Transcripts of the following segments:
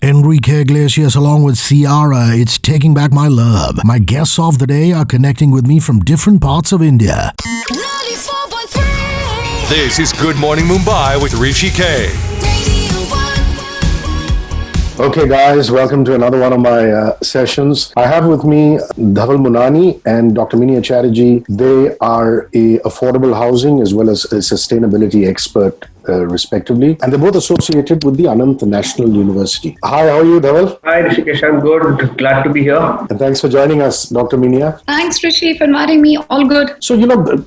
Enrique Iglesias along with Ciara, it's Taking Back My Love. My guests of the day are connecting with me from different parts of India. 94.3. This is Good Morning Mumbai with Hrishi K. Okay, guys, welcome to another one of my sessions. I have with me Dhaval Monani and Dr. Miniya Chatterji. They are a affordable housing as well as a sustainability expert, respectively. And they're both associated with the Anant National University. Hi, how are you, Dhaval? Hi, Hrishikesh. I'm good. Glad to be here. And thanks for joining us, Dr. Miniya. Thanks, Hrishi, for inviting me. All good. So,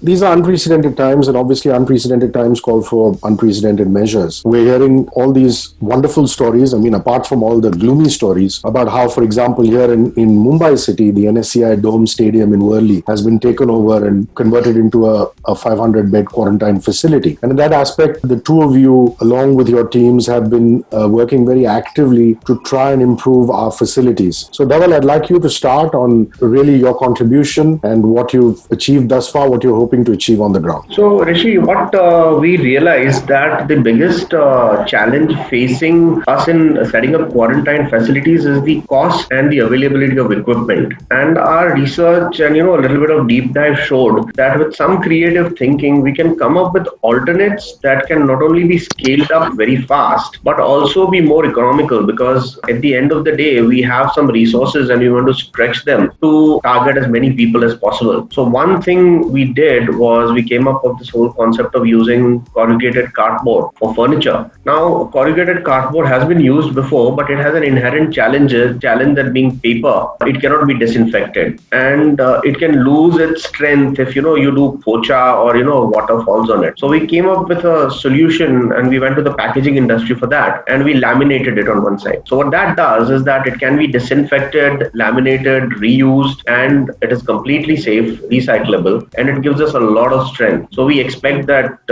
these are unprecedented times, and obviously unprecedented times call for unprecedented measures. We're hearing all these wonderful stories, apart from all the gloomy stories, about how, for example, here in Mumbai city, the NSCI Dome Stadium in Worli has been taken over and converted into a 500-bed quarantine facility. And in that aspect, the two of you, along with your teams, have been working very actively to try and improve our facilities. So, Dhaval, I'd like you to start on really your contribution and what you've achieved thus far, what you're hoping to achieve on the ground. So, Hrishi, what we realized that the biggest challenge facing us in setting up quarantine facilities is the cost and the availability of equipment. And our research and, a little bit of deep dive showed that with some creative thinking, we can come up with alternates that can not only be scaled up very fast, but also be more economical, because at the end of the day, we have some resources and we want to stretch them to target as many people as possible. So one thing we did was we came up with this whole concept of using corrugated cardboard for furniture. Now, corrugated cardboard has been used before, but it has an inherent challenge that being paper, it cannot be disinfected, and it can lose its strength if you do pocha or water falls on it. So we came up with a solution and we went to the packaging industry for that, and we laminated it on one side. So what that does is that it can be disinfected, laminated, reused, and it is completely safe, recyclable, and it gives us a lot of strength. So we expect that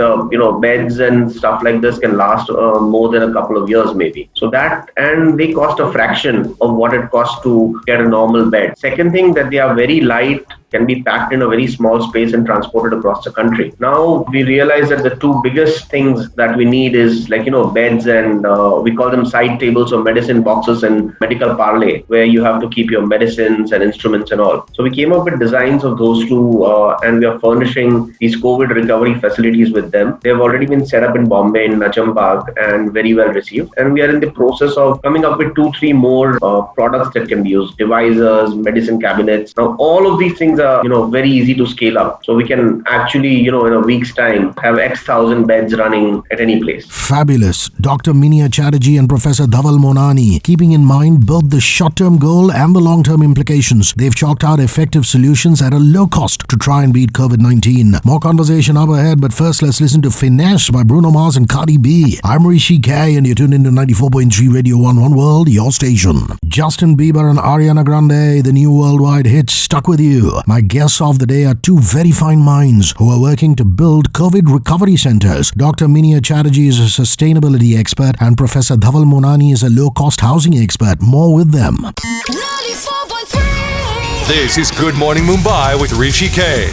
beds and stuff like this can last more than a couple of years maybe. So that, and they cost a fraction of what it costs to get a normal bed. Second thing, that they are very light, can be packed in a very small space and transported across the country. Now we realize that the two biggest things that we need is beds, and we call them side tables or medicine boxes in medical parley, where you have to keep your medicines and instruments and all. So we came up with designs of those two, and we are furnishing these COVID recovery facilities with them. They have already been set up in Bombay, in Nachambagh, and very well received. And we are in the process of coming up with 2-3 more products that can be used, divisors, medicine cabinets. Now all of these things are very easy to scale up. So we can actually, in a week's time, have X thousand beds running at any place. Fabulous. Dr. Miniya Chatterji and Professor Dhaval Monani, keeping in mind both the short-term goal and the long-term implications, they've chalked out effective solutions at a low cost to try and beat COVID-19. More conversation up ahead, but first let's listen to Finesse by Bruno Mars and Cardi B. I'm Hrishi K, and you're tuned into 94.3 Radio 1 World, your station. Justin Bieber and Ariana Grande, the new worldwide hit Stuck With You. My guests of the day are two very fine minds who are working to build COVID recovery centers. Dr. Miniya Chatterji is a sustainability expert and Professor Dhaval Monani is a low-cost housing expert. More with them. 94.3. This is Good Morning Mumbai with Hrishi K.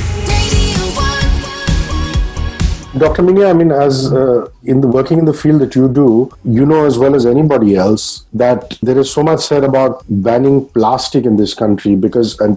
Dr. Miniya, as working in the field that you do, as well as anybody else that there is so much said about banning plastic in this country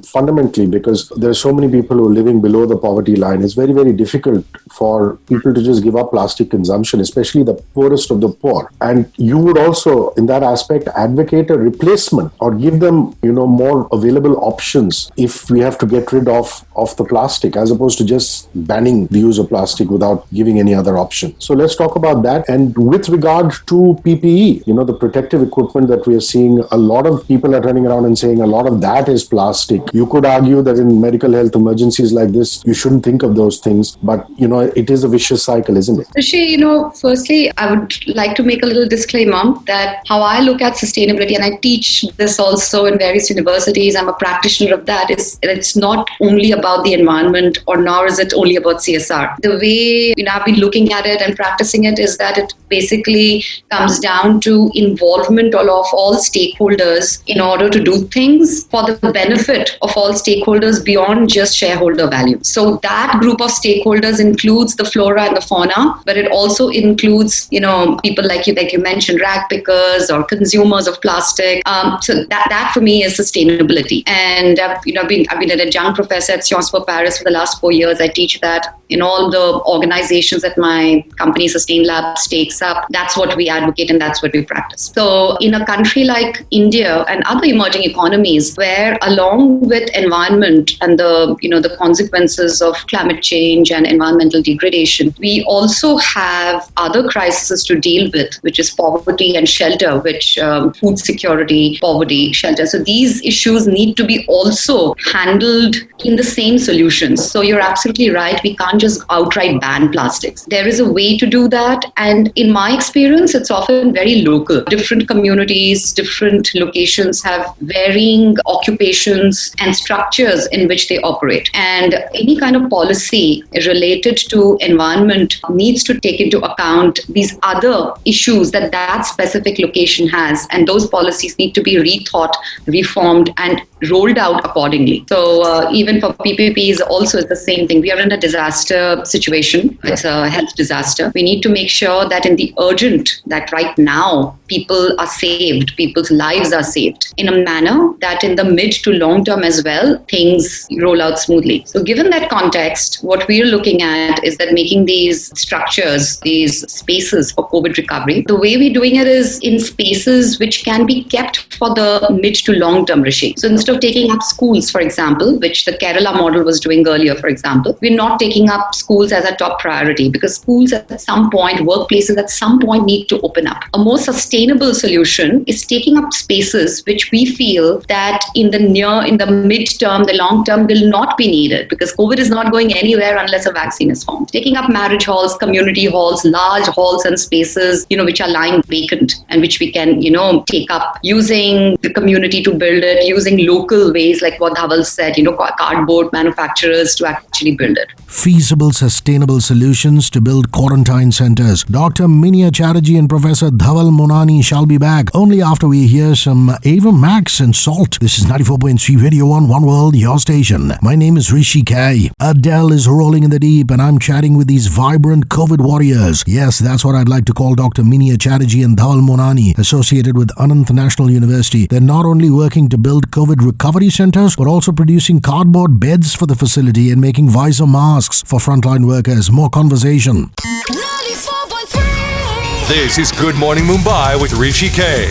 fundamentally because there are so many people who are living below the poverty line. It's very, very difficult for people to just give up plastic consumption, especially the poorest of the poor. And you would also, in that aspect, advocate a replacement or give them, more available options if we have to get rid of the plastic, as opposed to just banning the use of plastic without giving any other option. So let's talk about that. And with regard to PPE, the protective equipment that we are seeing, a lot of people are turning around and saying a lot of that is plastic. You could argue that in medical health emergencies like this, you shouldn't think of those things. But, it is a vicious cycle, isn't it? Rishi, firstly, I would like to make a little disclaimer that how I look at sustainability, and I teach this also in various universities, I'm a practitioner of that, is it's not only about the environment, or nor is it only about CSR. The way I've been looking at it and practicing it is that it basically comes down to involvement of all stakeholders in order to do things for the benefit of all stakeholders beyond just shareholder value. So that group of stakeholders includes the flora and the fauna, but it also includes, people like you mentioned, rag pickers or consumers of plastic. So that for me is sustainability. And I've been an adjunct professor at Sciences Po Paris for the last 4 years. I teach that in all the organizations that my company Sustain Labs takes up. That's what we advocate and that's what we practice. So in a country like India and other emerging economies, where along with environment and the consequences of climate change and environmental degradation, we also have other crises to deal with, which is poverty and shelter, which food security, poverty, shelter. So these issues need to be also handled in the same solutions. So you're absolutely right. We can't just outright ban plastics. There is a way to do that. And in my experience, it's often very local. Different communities, different locations have varying occupations and structures in which they operate. And any kind of policy related to environment needs to take into account these other issues that specific location has. And those policies need to be rethought, reformed, and rolled out accordingly. So even for PPPs also it's the same thing. We are in a disaster situation. It's a health disaster. We need to make sure that in the urgent, that right now people are saved, people's lives are saved in a manner that in the mid to long term as well, things roll out smoothly. So given that context, what we're looking at is that making these structures, these spaces for COVID recovery, the way we're doing it is in spaces which can be kept for the mid to long term, Hrishi. So instead of taking up schools, for example, which the Kerala model was doing earlier, for example, we're not taking up schools as a top priority because schools at some point, workplaces at some point need to open up. A more sustainable solution is taking up spaces which we feel that in the mid-term, the long term will not be needed because COVID is not going anywhere unless a vaccine is formed. Taking up marriage halls, community halls, large halls and spaces, which are lying vacant and which we can, take up using the community to build it, using local ways like what Dhaval said, cardboard manufacturers to actually build it. Feasible, sustainable solutions to build quarantine centers. Dr. Miniya Chatterji and Professor Dhaval Monani shall be back only after we hear some Ava Max and Salt. This is 94.3 Radio 1, One World, your station. My name is Hrishi K. Adele is rolling in the deep and I'm chatting with these vibrant COVID warriors. Yes, that's what I'd like to call Dr. Miniya Chatterji and Dhaval Monani, associated with Anant National University. They're not only working to build COVID recovery centers, but also producing cardboard beds for the facility and making visor masks for frontline workers. More conversation. 94.3. This is Good Morning Mumbai with Hrishi K.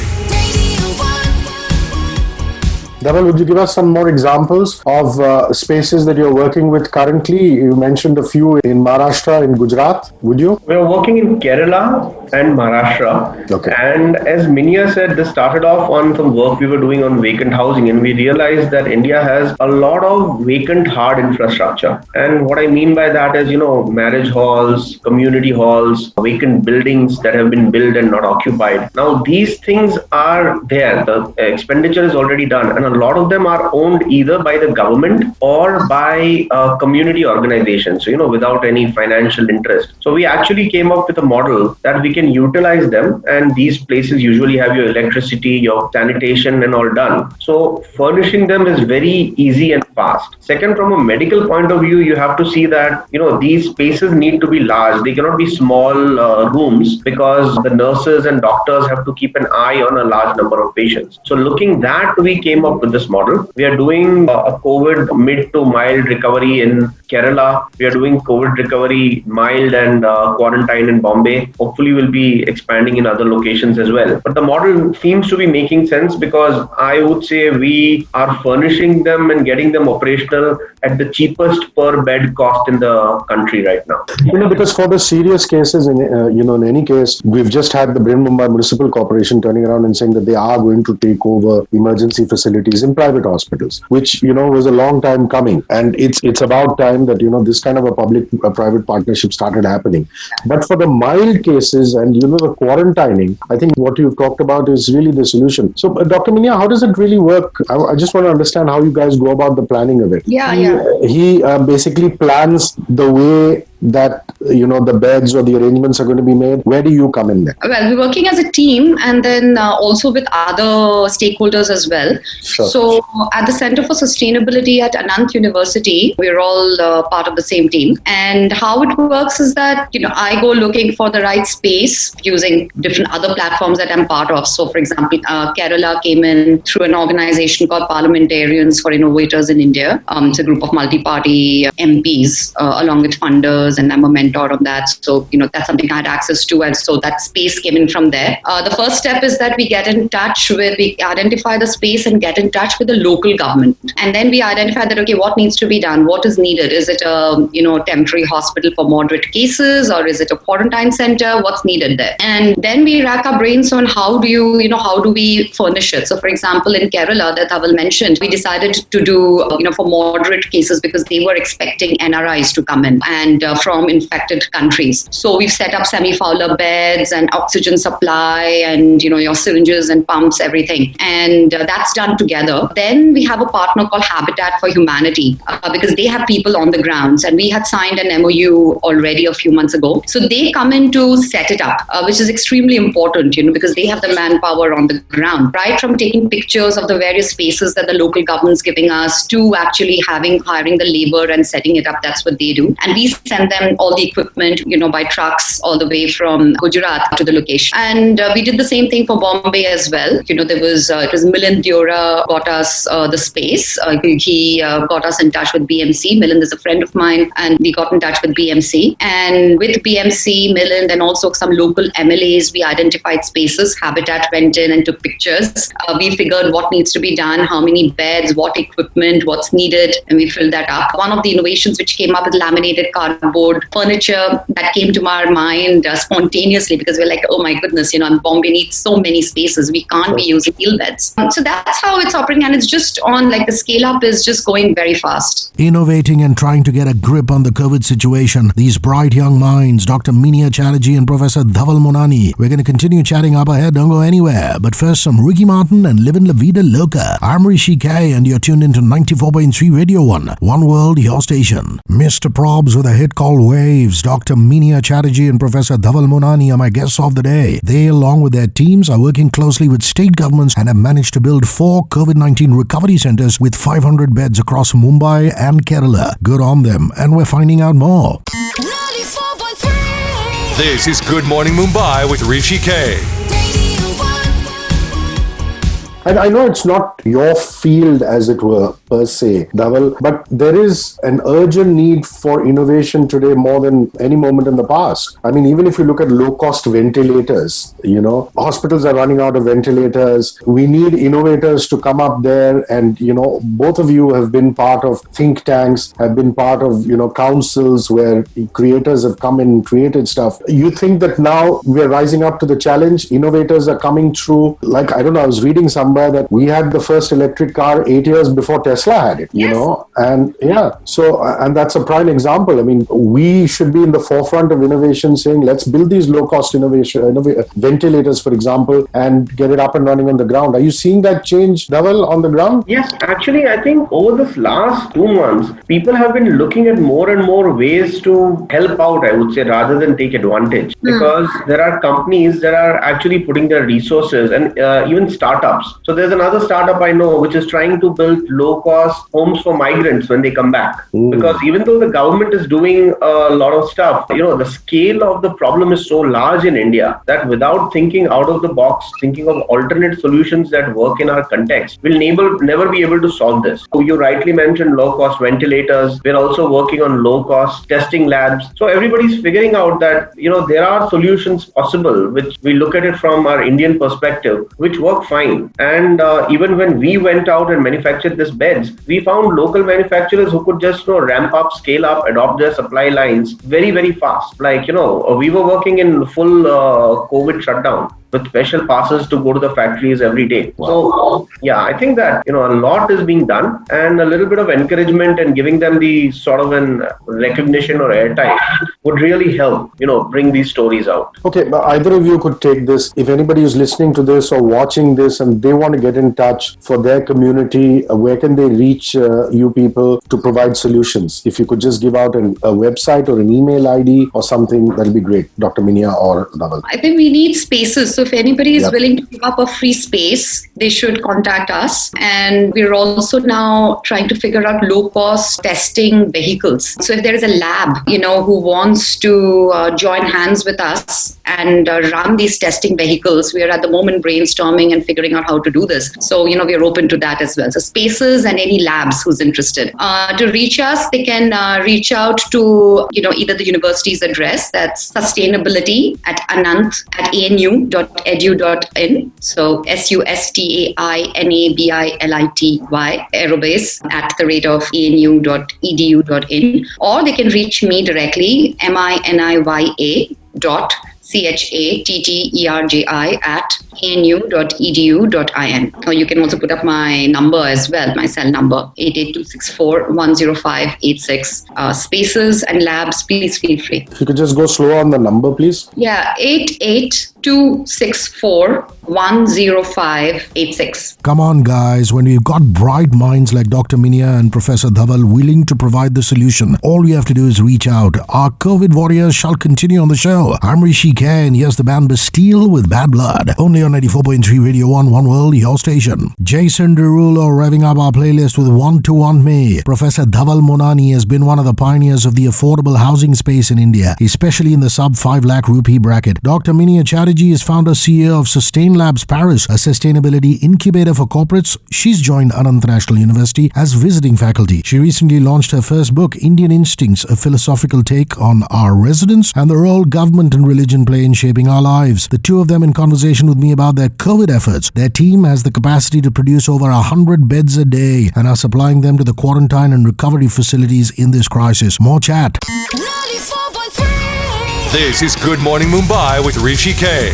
Dhaval, would you give us some more examples of spaces that you're working with currently? You mentioned a few in Maharashtra, in Gujarat. Would you? We're working in Kerala and Maharashtra. Okay. And as Miniya said, this started off on some work we were doing on vacant housing, and we realized that India has a lot of vacant hard infrastructure. And what I mean by that is, marriage halls, community halls, vacant buildings that have been built and not occupied. Now, these things are there. The expenditure is already done. And a lot of them are owned either by the government or by community organizations, without any financial interest. So we actually came up with a model that we can utilize them, and these places usually have your electricity, your sanitation and all done. So furnishing them is very easy and fast. Second, from a medical point of view, you have to see that, these spaces need to be large. They cannot be small rooms because the nurses and doctors have to keep an eye on a large number of patients. So looking that, we came up with this model. We are doing a COVID mid to mild recovery in Kerala. We are doing COVID recovery mild and quarantine in Bombay. Hopefully we'll be expanding in other locations as well. But the model seems to be making sense because I would say we are furnishing them and getting them operational at the cheapest per bed cost in the country right now. Because for the serious cases, in any case, we've just had the Mumbai Municipal Corporation turning around and saying that they are going to take over emergency facilities in private hospitals, which, was a long time coming. And it's about time that, this kind of a public-private partnership started happening. But for the mild cases and, the quarantining, I think what you've talked about is really the solution. So, Dr. Miniya, how does it really work? I just want to understand how you guys go about the planning of it. Yeah. He basically plans the way that, the beds or the arrangements are going to be made? Where do you come in there? Well, we're working as a team and then also with other stakeholders as well. Sure. So at the Center for Sustainability at Anant University, we're all part of the same team. And how it works is that, I go looking for the right space using different other platforms that I'm part of. So for example, Kerala came in through an organization called Parliamentarians for Innovators in India. It's a group of multi-party MPs along with funders, and I'm a mentor on that. So, that's something I had access to. And so that space came in from there. The first step is that we identify the space and get in touch with the local government. And then we identify that, okay, what needs to be done? What is needed? Is it a, temporary hospital for moderate cases, or is it a quarantine center? What's needed there? And then we rack our brains on how do we furnish it? So for example, in Kerala that Dhaval mentioned, we decided to do, for moderate cases because they were expecting NRIs to come in and from infected countries. So we've set up semi-fowler beds and oxygen supply and, your syringes and pumps, everything. And that's done together. Then we have a partner called Habitat for Humanity because they have people on the grounds, and we had signed an MOU already a few months ago. So they come in to set it up, which is extremely important, because they have the manpower on the ground, right from taking pictures of the various spaces that the local government's giving us to actually hiring the labor and setting it up. That's what they do. And we send them all the equipment, by trucks all the way from Gujarat to the location. And we did the same thing for Bombay as well. It was Milind Deora got us the space. He got us in touch with BMC. Milind is a friend of mine, and we got in touch with BMC. And with BMC, Milind, and also some local MLAs, we identified spaces. Habitat went in and took pictures. We figured what needs to be done, how many beds, what equipment, what's needed, and we filled that up. One of the innovations which came up with laminated cardboard furniture that came to our mind spontaneously because we're like, oh my goodness, Bombay needs so many spaces. We can't be using heel beds. So that's how it's operating, and it's just on, the scale up is just going very fast. Innovating and trying to get a grip on the COVID situation. These bright young minds, Dr. Miniya Chatterji and Professor Dhaval Monani. We're going to continue chatting up ahead. Don't go anywhere. But first, some Ricky Martin and Livin' La Vida Loca. I'm Hrishi K, and you're tuned into 94.3 Radio 1. One World, your station. Mr. Probs with a hit called Waves. Dr. Miniya Chatterji and Professor Dhaval Monani are my guests of the day. They, along with their teams, are working closely with state governments and have managed to build 4 COVID-19 recovery centers with 500 beds across Mumbai and Kerala. Good on them. And we're finding out more. 94.3. This is Good Morning Mumbai with Hrishi K. And I know it's not your field, as it were, per se, Dhaval, but there is an urgent need for innovation today more than any moment in the past. I mean, even if you look at low-cost ventilators, hospitals are running out of ventilators. We need innovators to come up there. And, both of you have been part of think tanks, have been part of, councils where creators have come in and created stuff. You think that now we're rising up to the challenge? Innovators are coming through. I was reading somewhere that we had the first electric car 8 years before Tesla had it, and and that's a prime example. I mean, we should be in the forefront of innovation, saying let's build these low-cost ventilators, for example, and get it up and running on the ground. Are you seeing that change, Dhaval, on the ground? Yes, actually, I think over this last 2 months, people have been looking at more and more ways to help out, I would say, rather than take advantage. Because there are companies that are actually putting their resources and even startups. So there's another startup I know which is trying to build low-cost homes for migrants when they come back. Because even though the government is doing a lot of stuff, the scale of the problem is so large in India that without thinking out of the box, thinking of alternate solutions that work in our context, we'll never be able to solve this. So you rightly mentioned low-cost ventilators. We're also working on low-cost testing labs. So everybody's figuring out that, there are solutions possible, which we look at it from our Indian perspective, which work fine. And even when we went out and manufactured these beds, we found local manufacturers who could just ramp up, scale up, adopt their supply lines very, very fast. We were working in full COVID shutdown. with special passes to go to the factories every day. So yeah, I think that a lot is being done, and a little bit of encouragement and giving them the sort of an recognition or airtime would really help bring these stories out. Okay, either of you could take this. If anybody is listening to this or watching this and they want to get in touch for their community, where can they reach you people to provide solutions? If you could just give out a website or an email ID or something, that'll be great, Dr. Miniya or Dhaval. I think we need spaces. So if anybody is willing to give up a free space, they should contact us. And we're also now trying to figure out low-cost testing vehicles. So if there is a lab, who wants to join hands with us and run these testing vehicles, we are at the moment brainstorming and figuring out how to do this. So, we're open to that as well. So spaces and any labs who's interested. To reach us, they can reach out to, either the university's address, that's sustainability@anant@anu.edu.in. So sustainability, aerobase @anu.edu.in. Or they can reach me directly, miniya.chatterji@anu.edu.in. Or you can also put up my number as well, my cell number, 88264-10586. Spaces and labs, please feel free. If you could just go slow on the number, please. Yeah, 88264-10586. Come on, guys. When we've got bright minds like Dr. Miniya and Professor Dhaval willing to provide the solution, all we have to do is reach out. Our COVID warriors shall continue on the show. I'm Hrishi K, and here's the band Bastille with Bad Blood. Only on 94.3 Radio 1, One World, your station. Jason Derulo revving up our playlist with Want to Want Me. Professor Dhaval Monani has been one of the pioneers of the affordable housing space in India, especially in the sub 5 lakh rupee bracket. Dr. Miniya Chatterji is founder CEO of Sustain Labs Paris, a sustainability incubator for corporates. She's joined Anant National University as visiting faculty. She recently launched her first book, Indian Instincts, a philosophical take on our residents and the role government and religion play in shaping our lives. The two of them in conversation with me about their COVID efforts. Their team has the capacity to produce over 100 beds a day and are supplying them to the quarantine and recovery facilities in this crisis. More chat. 94.3. This is Good Morning Mumbai with Hrishi K.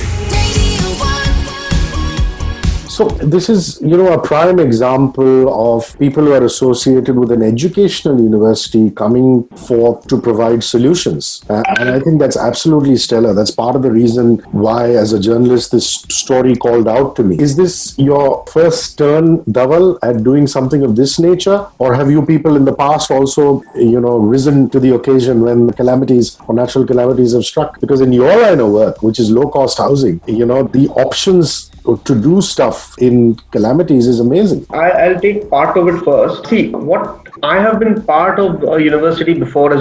So this is, a prime example of people who are associated with an educational university coming forth to provide solutions. And I think that's absolutely stellar. That's part of the reason why, as a journalist, this story called out to me. Is this your first turn, Dhaval, at doing something of this nature? Or have you people in the past also, risen to the occasion when calamities or natural calamities have struck? Because in your line of work, which is low-cost housing, the options to do stuff in calamities is amazing. I'll take part of it first. See, what I have been part of a universities before,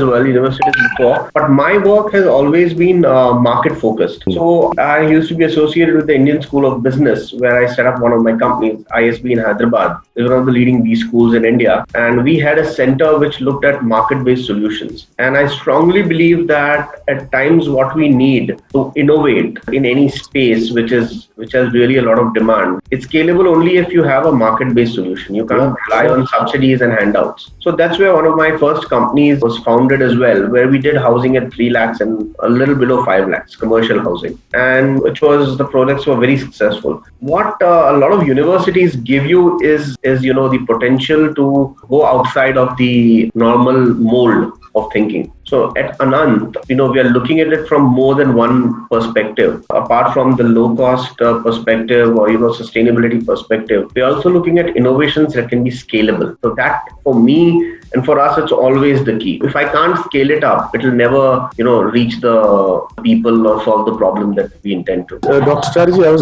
but my work has always been market focused. So I used to be associated with the Indian School of Business, where I set up one of my companies, ISB in Hyderabad. It was one of the leading B schools in India. And we had a center which looked at market-based solutions. And I strongly believe that at times what we need to innovate in any space which has really a lot of demand, it's scalable only if you have a market-based solution. You can't rely on subsidies and handouts. So that's where one of my first companies was founded as well, where we did housing at 3 lakhs and a little below 5 lakhs, commercial housing, and the projects were very successful. What a lot of universities give you is the potential to go outside of the normal mold of thinking. So at Anant, we are looking at it from more than one perspective. Apart from the low-cost perspective or sustainability perspective, we're also looking at innovations that can be scalable. So that, for me and for us, it's always the key. If I can't scale it up, it will never, reach the people or solve the problem that we intend to. Dr. Chatterji, I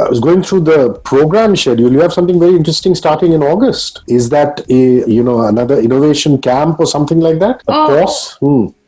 was going through the program schedule. You have something very interesting starting in August. Is that another innovation camp or something like that? A course?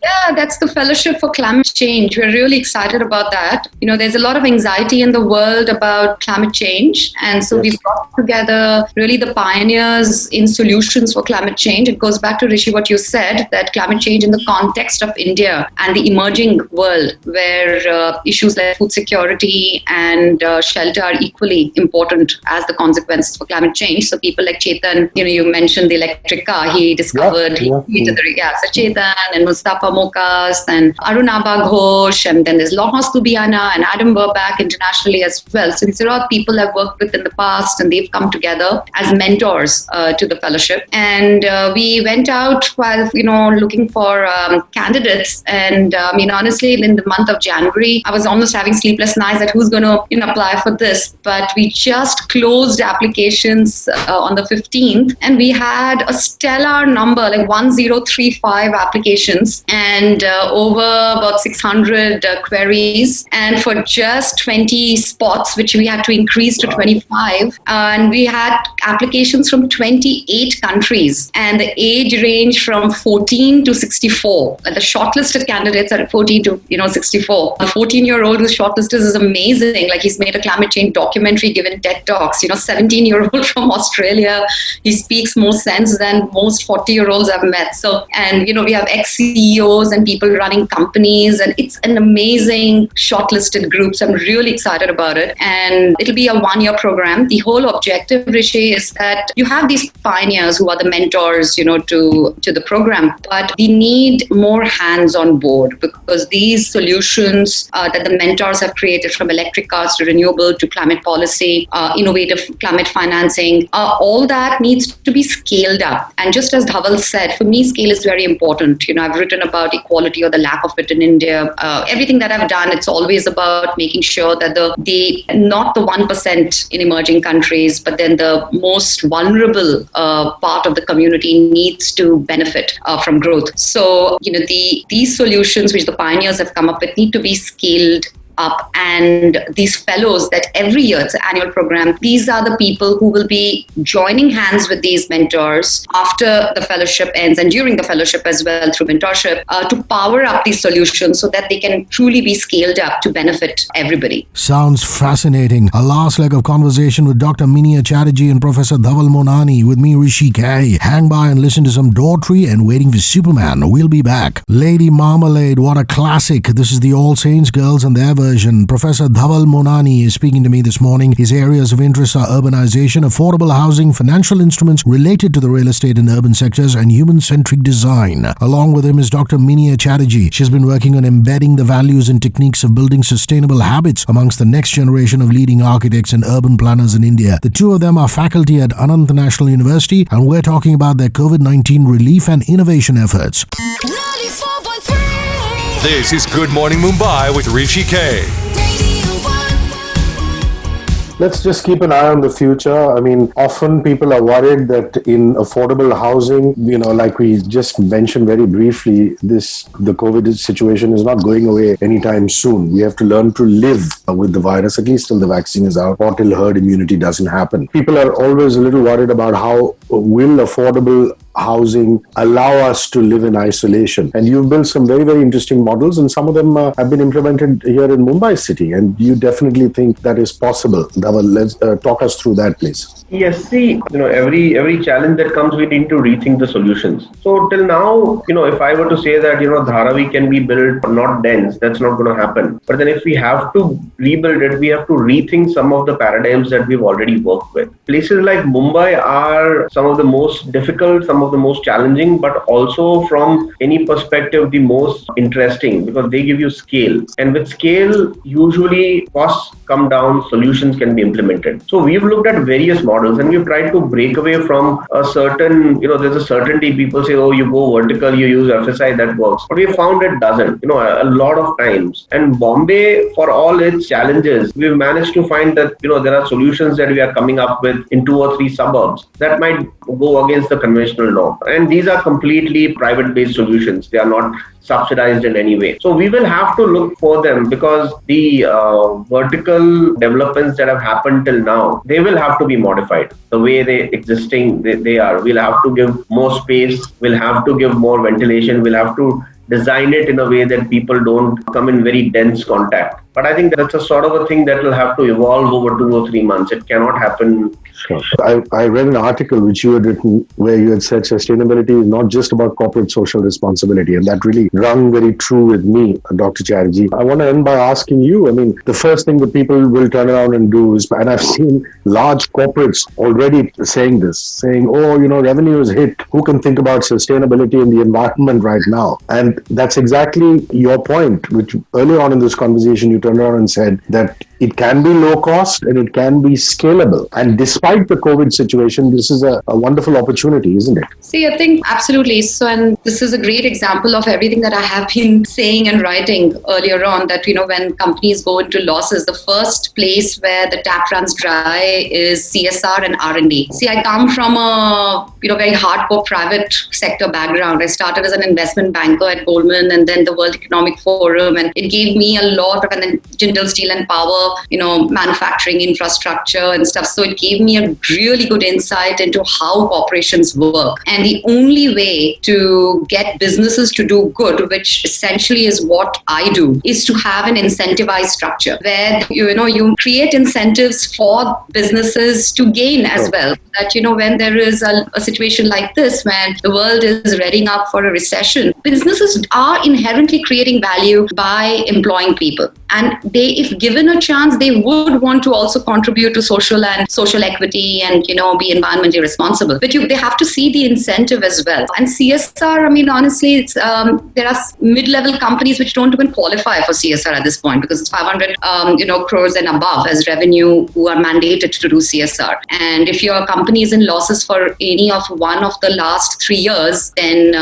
Yeah, that's the Fellowship for Climate Change. We're really excited about that. There's a lot of anxiety in the world about climate change. And so we've brought together really the pioneers in solutions for climate change. It goes back to, Hrishi, what you said, that climate change in the context of India and the emerging world, where issues like food security and shelter are equally important as the consequences for climate change. So people like Chetan, you mentioned the electric car. He discovered, so Chetan and Mustafa Pamokas, and Arunabha Ghosh, and then there's Laurence Tubiana and Adam Burback internationally as well. So these are all people I've worked with in the past, and they've come together as mentors to the fellowship. And we went out while, looking for candidates. And honestly, in the month of January, I was almost having sleepless nights at who's going to apply for this. But we just closed applications on the 15th, and we had a stellar number, like 1035 applications, and over about 600 queries. And for just 20 spots, which we had to increase to 25, and we had applications from 28 countries, and the age range from 14 to 64. The shortlisted candidates are 14 to 64. The 14-year-old who's shortlisted is amazing. Like, he's made a climate change documentary, given TED Talks. 17-year-old from Australia, he speaks more sense than most 40-year-olds I've met. So, and we have ex-CEOs and people running companies, and it's an amazing shortlisted group. So I'm really excited about it, and it'll be a one-year program. The whole objective, Hrishi, is that you have these pioneers who are the mentors, to the program, but we need more hands on board, because these solutions that the mentors have created, from electric cars to renewable to climate policy, innovative climate financing, all that needs to be scaled up. And just as Dhaval said, for me, scale is very important. I've written about equality or the lack of it in India. Everything that I've done, it's always about making sure that not the 1% in emerging countries, but then the most vulnerable part of the community needs to benefit from growth. So, these solutions which the pioneers have come up with need to be scaled up, and these fellows that every year, it's an annual program, these are the people who will be joining hands with these mentors after the fellowship ends and during the fellowship as well through mentorship, to power up these solutions so that they can truly be scaled up to benefit everybody. Sounds fascinating. A last leg of conversation with Dr. Miniya Chatterji and Professor Dhaval Monani with me, Hrishi K. Hang by and listen to some Daughtry and Waiting for Superman. We'll be back. Lady Marmalade, what a classic. This is the All Saints Girls and their version. Professor Dhaval Monani is speaking to me this morning. His areas of interest are urbanization, affordable housing, financial instruments related to the real estate and urban sectors, and human-centric design. Along with him is Dr. Miniya Chatterji. She's been working on embedding the values and techniques of building sustainable habits amongst the next generation of leading architects and urban planners in India. The two of them are faculty at Anant National University, and we're talking about their COVID-19 relief and innovation efforts. 94.3. This is Good Morning Mumbai with Hrishi K. Let's just keep an eye on the future. Often people are worried that in affordable housing, like we just mentioned very briefly, the COVID situation is not going away anytime soon. We have to learn to live with the virus, at least till the vaccine is out or till herd immunity doesn't happen. People are always a little worried about how will affordable housing allow us to live in isolation. And you've built some very, very interesting models, and some of them have been implemented here in Mumbai city. And you definitely think that is possible. Dhaval, let's talk us through that, please. Yes, see, every challenge that comes, we need to rethink the solutions. So till now, if I were to say that, Dharavi can be built not dense, that's not going to happen. But then if we have to rebuild it, we have to rethink some of the paradigms that we've already worked with. Places like Mumbai are some of the most difficult, some of the most challenging, but also from any perspective, the most interesting, because they give you scale. And with scale, usually costs come down, solutions can be implemented. So we've looked at various models and we've tried to break away from a certain, there's a certainty. People say, oh, you go vertical, you use FSI, that works. But we found it doesn't, a lot of times. And Bombay, for all its challenges, we've managed to find that, there are solutions that we are coming up with in 2 or 3 suburbs that might go against the conventional norm. And these are completely private-based solutions. They are not subsidized in any way. So we will have to look for them, because the vertical developments that have happened till now, they will have to be modified. The way they are. We'll have to give more space. We'll have to give more ventilation. We'll have to design it in a way that people don't come in very dense contact. But I think that's a sort of a thing that will have to evolve over 2 or 3 months. It cannot happen. Sure. I read an article which you had written where you had said sustainability is not just about corporate social responsibility, and that really rung very true with me, Dr. Chatterjee. I want to end by asking you, I mean, the first thing that people will turn around and do is, and I've seen large corporates already saying this, saying, oh, revenue is hit. Who can think about sustainability in the environment right now? And that's exactly your point, which earlier on in this conversation, you turned around and said that it can be low cost and it can be scalable. And despite the COVID situation, this is a wonderful opportunity, isn't it? See, I think absolutely. So, and this is a great example of everything that I have been saying and writing earlier on, that, when companies go into losses, the first place where the tap runs dry is CSR and R&D. See, I come from a, very hardcore private sector background. I started as an investment banker at Goldman and then the World Economic Forum, and it gave me a lot of, and then Jindal Steel and Power, manufacturing infrastructure and stuff. So it gave me a really good insight into how corporations work. And the only way to get businesses to do good, which essentially is what I do, is to have an incentivized structure where, you create incentives for businesses to gain as well. That, when there is a situation like this, when the world is readying up for a recession, businesses are inherently creating value by employing people. And they, if given a chance, they would want to also contribute to social equity and, be environmentally responsible. But they have to see the incentive as well. And CSR, I mean, honestly, it's, there are mid-level companies which don't even qualify for CSR at this point because it's 500, crores and above as revenue who are mandated to do CSR. And if your company is in losses for any of one of the last 3 years, then,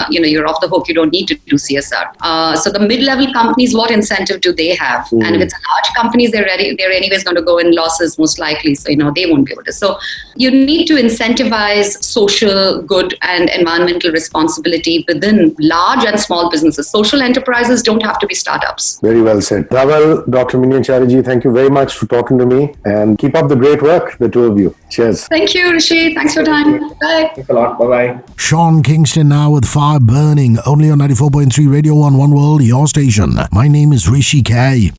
you're off the hook. You don't need to do CSR. So the mid-level companies, what incentive do they have? And if it's large companies, they're anyways going to go in losses most likely. So, they won't be able to. So you need to incentivize social good and environmental responsibility within large and small businesses. Social enterprises don't have to be startups. Very well said. Dhaval, Dr. Miniya Chatterji, thank you very much for talking to me, and keep up the great work, the two of you. Cheers. Thank you, Hrishi. Thanks for your time. Bye. Thanks a lot. Bye-bye. Sean Kingston now with Fire Burning, only on 94.3 Radio 1 One World, your station. My name is Hrishi K.